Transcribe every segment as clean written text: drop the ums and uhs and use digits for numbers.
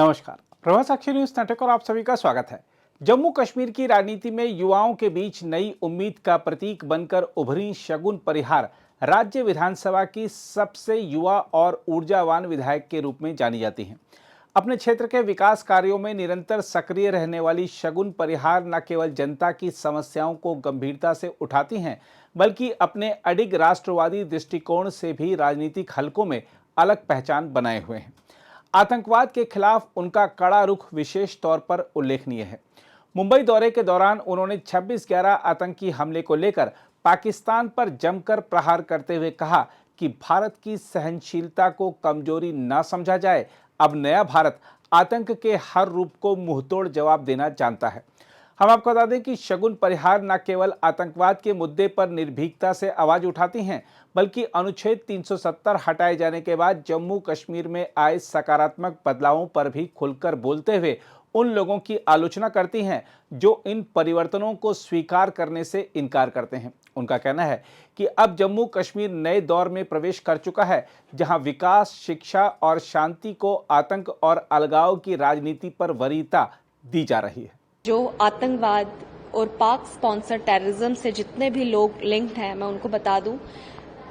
नमस्कार, प्रभा साक्षी news network और आप सभी का स्वागत है। जम्मू कश्मीर की राजनीति में युवाओं के बीच नई उम्मीद का प्रतीक बनकर उभरी शगुन परिहार राज्य विधानसभा की सबसे युवा और ऊर्जावान विधायक के रूप में जानी जाती हैं। अपने क्षेत्र के विकास कार्यों में निरंतर सक्रिय रहने वाली शगुन परिहार न केवल जनता की समस्याओं को गंभीरता से उठाती हैं, बल्कि अपने अडिग राष्ट्रवादी दृष्टिकोण से भी राजनीतिक हलकों में अलग पहचान बनाए हुए हैं। आतंकवाद के खिलाफ उनका कड़ा रुख विशेष तौर पर उल्लेखनीय है। मुंबई दौरे के दौरान उन्होंने 26/11 आतंकी हमले को लेकर पाकिस्तान पर जमकर प्रहार करते हुए कहा कि भारत की सहनशीलता को कमजोरी न समझा जाए। अब नया भारत आतंक के हर रूप को मुंहतोड़ जवाब देना जानता है। हम आपको बता दें कि शगुन परिहार न केवल आतंकवाद के मुद्दे पर निर्भीकता से आवाज उठाती हैं, बल्कि अनुच्छेद 370 हटाए जाने के बाद जम्मू कश्मीर में आए सकारात्मक बदलावों पर भी खुलकर बोलते हुए उन लोगों की आलोचना करती हैं जो इन परिवर्तनों को स्वीकार करने से इनकार करते हैं। उनका कहना है कि अब जम्मू कश्मीर नए दौर में प्रवेश कर चुका है, जहां विकास, शिक्षा और शांति को आतंक और अलगाव की राजनीति पर वरीयता दी जा रही है। जो आतंकवाद और पाक स्पॉन्सर टेररिज्म से जितने भी लोग लिंक्ड हैं, मैं उनको बता दूं,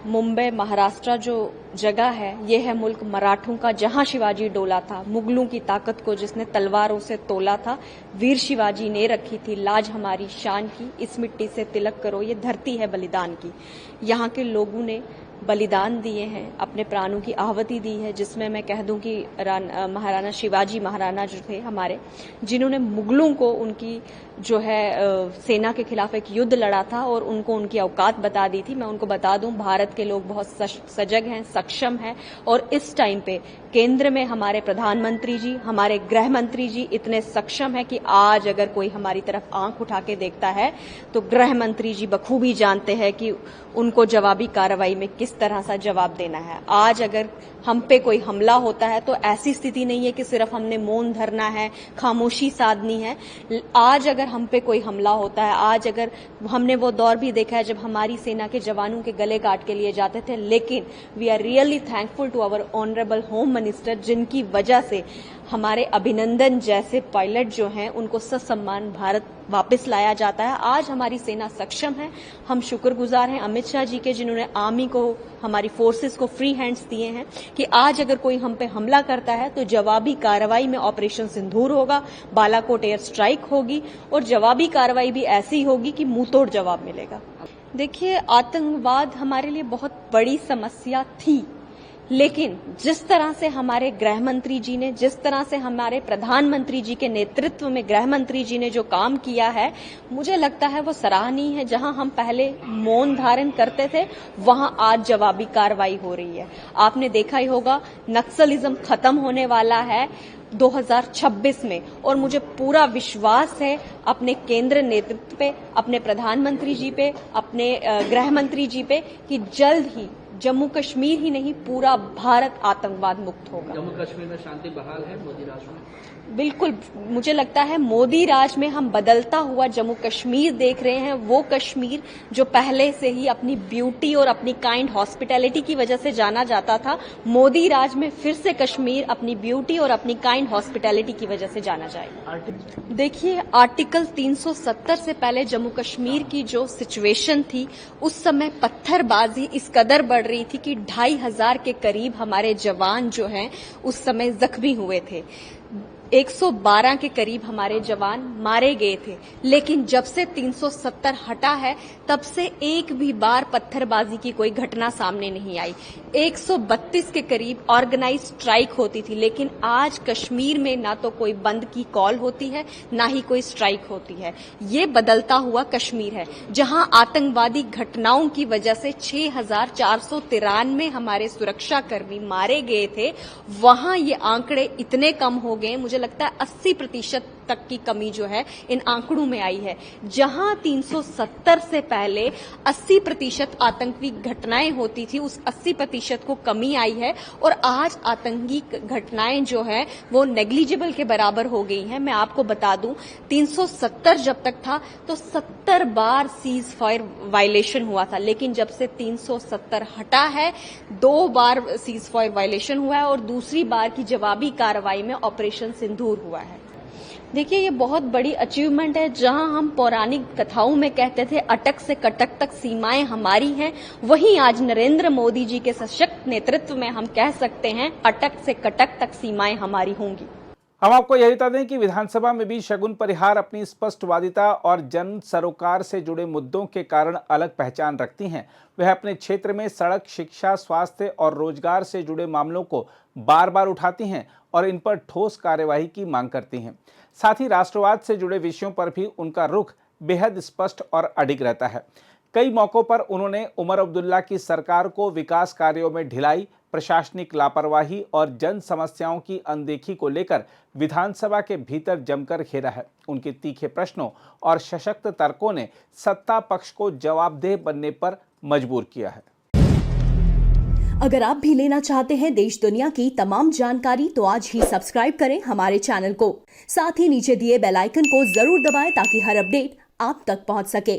मुंबई महाराष्ट्र जो जगह है, ये है मुल्क मराठों का, जहां शिवाजी डोला था। मुगलों की ताकत को जिसने तलवारों से तोला था, वीर शिवाजी ने रखी थी लाज हमारी शान की। इस मिट्टी से तिलक करो, ये धरती है बलिदान की। यहाँ के लोगों ने बलिदान दिए हैं, अपने प्राणों की आहुति दी है, जिसमें मैं कह दूं कि महाराणा शिवाजी महाराणा जो थे हमारे, जिन्होंने मुगलों को उनकी जो है सेना के खिलाफ एक युद्ध लड़ा था और उनको उनकी औकात बता दी थी। मैं उनको बता दूं, भारत के लोग बहुत सजग हैं, सक्षम हैं, और इस टाइम पे केंद्र में हमारे प्रधानमंत्री जी, हमारे गृह मंत्री जी इतने सक्षम हैं कि आज अगर कोई हमारी तरफ आंख उठा के देखता है तो गृह मंत्री जी बखूबी जानते हैं कि उनको जवाबी कार्रवाई में किस तरह सा जवाब देना है। आज अगर हम पे कोई हमला होता है तो ऐसी स्थिति नहीं है कि सिर्फ हमने मौन धरना है, खामोशी साधनी है। आज अगर हम पे कोई हमला होता है, आज अगर हमने वो दौर भी देखा है जब हमारी सेना के जवानों के गले काट के लिए जाते थे, लेकिन we are really thankful to our honourable home minister, जिनकी वजह से हमारे अभिनंदन जैसे पायलट जो हैं उनको ससम्मान भारत वापस लाया जाता है। आज हमारी सेना सक्षम है। हम शुक्रगुजार हैं अमित शाह जी के, जिन्होंने आर्मी को, हमारी फोर्सेस को फ्री हैंड्स दिए हैं कि आज अगर कोई हम पे हमला करता है तो जवाबी कार्रवाई में ऑपरेशन सिंदूर होगा, बालाकोट एयर स्ट्राइक होगी, और जवाबी कार्रवाई भी ऐसी होगी कि मुंहतोड़ जवाब मिलेगा। देखिए, आतंकवाद हमारे लिए बहुत बड़ी समस्या थी, लेकिन जिस तरह से हमारे गृह मंत्री जी ने, जिस तरह से हमारे प्रधानमंत्री जी के नेतृत्व में गृह मंत्री जी ने जो काम किया है, मुझे लगता है वो सराहनीय है। जहां हम पहले मौन धारण करते थे, वहां आज जवाबी कार्रवाई हो रही है। आपने देखा ही होगा, नक्सलिज्म खत्म होने वाला है 2026 में, और मुझे पूरा विश्वास है अपने केंद्र नेतृत्व पे, अपने प्रधानमंत्री जी पे, अपने गृह मंत्री जी पे, कि जल्द ही जम्मू कश्मीर ही नहीं पूरा भारत आतंकवाद मुक्त होगा। जम्मू कश्मीर में शांति बहाल है मोदी राज में? बिल्कुल, मुझे लगता है मोदी राज में हम बदलता हुआ जम्मू कश्मीर देख रहे हैं। वो कश्मीर जो पहले से ही अपनी ब्यूटी और अपनी काइंड हॉस्पिटैलिटी की वजह से जाना जाता था, मोदी राज में फिर से कश्मीर अपनी ब्यूटी और अपनी काइंड हॉस्पिटैलिटी की वजह से जाना जाएगा। देखिए, आर्टिकल 370 से पहले जम्मू कश्मीर की जो सिचुएशन थी, उस समय पत्थरबाजी इस कदर बढ़ रही थी कि 2500 के करीब हमारे जवान जो हैं उस समय जख्मी हुए थे। 112 के करीब हमारे जवान मारे गए थे। लेकिन जब से 370 हटा है, तब से एक भी बार पत्थरबाजी की कोई घटना सामने नहीं आई। 132 के करीब ऑर्गेनाइज स्ट्राइक होती थी, लेकिन आज कश्मीर में ना तो कोई बंद की कॉल होती है, ना ही कोई स्ट्राइक होती है। ये बदलता हुआ कश्मीर है, जहां आतंकवादी घटनाओं की वजह से 6493 हमारे सुरक्षाकर्मी मारे गए थे, वहां ये आंकड़े इतने कम हो गए, मुझे लगता है 80% तक की कमी जो है इन आंकड़ों में आई है। जहां 370 से पहले 80% आतंकी घटनाएं होती थी, उस 80% को कमी आई है और आज आतंकी घटनाएं जो है वो नेग्लिजिबल के बराबर हो गई हैं। मैं आपको बता दूं 370 जब तक था तो 70 बार सीज फायर वायलेशन हुआ था, लेकिन जब से 370 हटा है 2 बार सीज फायर वायलेशन हुआ है और दूसरी बार की जवाबी कार्रवाई में ऑपरेशन सिंदूर हुआ है। देखिए ये बहुत बड़ी अचीवमेंट है। जहां हम पौराणिक कथाओं में कहते थे अटक से कटक तक सीमाएं हमारी हैं, वहीं आज नरेंद्र मोदी जी के सशक्त नेतृत्व में हम कह सकते हैं अटक से कटक तक सीमाएं हमारी होंगी। हम आपको यही बता दें कि विधानसभा में भी शगुन परिहार अपनी स्पष्टवादिता और जन सरोकार से जुड़े मुद्दों के कारण अलग पहचान रखती हैं। वह अपने क्षेत्र में सड़क, शिक्षा, स्वास्थ्य और रोजगार से जुड़े मामलों को बार बार उठाती हैं और इन पर ठोस कार्यवाही की मांग करती हैं। साथ ही राष्ट्रवाद से जुड़े विषयों पर भी उनका रुख बेहद स्पष्ट और अडिग रहता है। कई मौकों पर उन्होंने उमर अब्दुल्ला की सरकार को विकास कार्यों में ढिलाई, प्रशासनिक लापरवाही और जन समस्याओं की अनदेखी को लेकर विधानसभा के भीतर जमकर घेरा है। उनके तीखे प्रश्नों और सशक्त तर्कों ने सत्ता पक्ष को जवाबदेह बनने पर मजबूर किया है। अगर आप भी लेना चाहते हैं देश दुनिया की तमाम जानकारी तो आज ही सब्सक्राइब करें हमारे चैनल को। साथ ही नीचे दिए बेल आइकन को जरूर दबाएं ताकि हर अपडेट आप तक पहुंच सके।